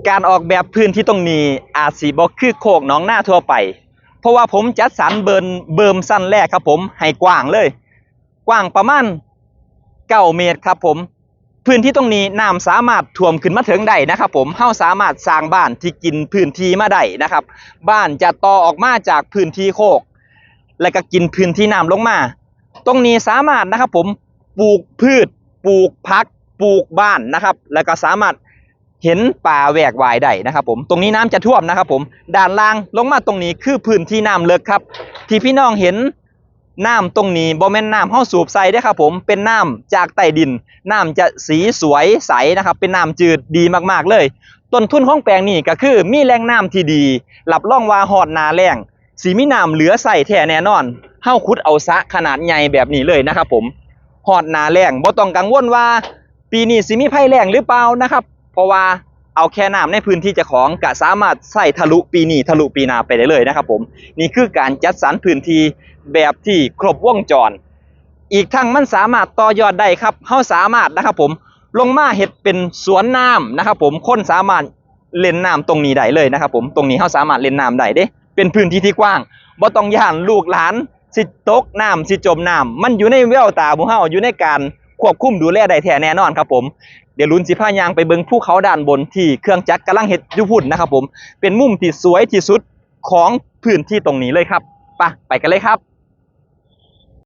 การออกแบบพื้นที่ตรงนี้อาจสิบ่คือโคกหนองนาทั่วไปเพราะว่าผมจัดสรรเบิ่มสั้นแรกครับผมให้กว้างเลยกว้างประมาณ9 เมตรครับผมพื้นที่ตรงนี้น้ำสามารถท่วมขึ้นมาถึงได้นะครับผมเฮาสามารถสร้างบ้านที่กินพื้นที่มาได้นะครับบ้านจะต่อออกมาจากพื้นที่โคกและก็กินพื้นที่น้ำลงมาตรงนี้สามารถนะครับผมปลูกพืชปลูกผักปลูกบ้านนะครับแล้วก็สามารถเห็นป่าแหวกว่ายได้นะครับผมตรงนี้น้ำจะท่วมนะครับผมด้านล่างลงมาตรงนี้คือพื้นที่น้ำเลิกครับที่พี่น้องเห็นน้ำตรงนี้บ่แม่นน้ำเฮาสูบใส่เด้อครับผมเป็นน้ำจากใต้ดินน้ำจะสีสวยใสนะครับเป็นน้ำจืดดีมากๆเลยต้นทุนของแปลงนี้ก็คือมีแหล่งน้ำที่ดีรับรองว่าฮอดหน้าแล้งสิมีน้ำเหลือใส่แท้แน่นอนเฮาขุดเอาสระขนาดใหญ่แบบนี้เลยนะครับผมฮอดหน้าแล้งบ่ต้องกังวลว่าปีนี้สิมีภัยแล้งหรือเปล่านะครับเพราะว่าเอาแค่น้ำในพื้นที่เจ้าของก็สามารถใส่ทะลุปีนี้ทะลุปีหน้าไปได้เลยนะครับผมนี่คือการจัดสรรพื้นที่แบบที่ครบวงจรอีกทั้งมันสามารถต่อยอดได้ครับเฮาสามารถนะครับผมลงมาเฮ็ดเป็นสวนน้ำนะครับผมคนสามารถเล่นน้ำตรงนี้ได้เลยนะครับผมตรงนี้เฮาสามารถเล่นน้ำได้เด้เป็นพื้นที่ที่กว้างบ่ต้องย้านลูกหลานสิตกน้ำสิจมน้ำมันอยู่ในแววตาของเฮาอยู่ในการควบคุมดูแลได้แท้แน่นอนครับผมเดี๋ยวลุ้นสิพายางไปเบิ่งภูเขาด้านบนที่เครื่องจักรกำลังเฮ็ดอยู่พุ่นนะครับผมเป็นมุมที่สวยที่สุดของพื้นที่ตรงนี้เลยครับไปกันเลยครับ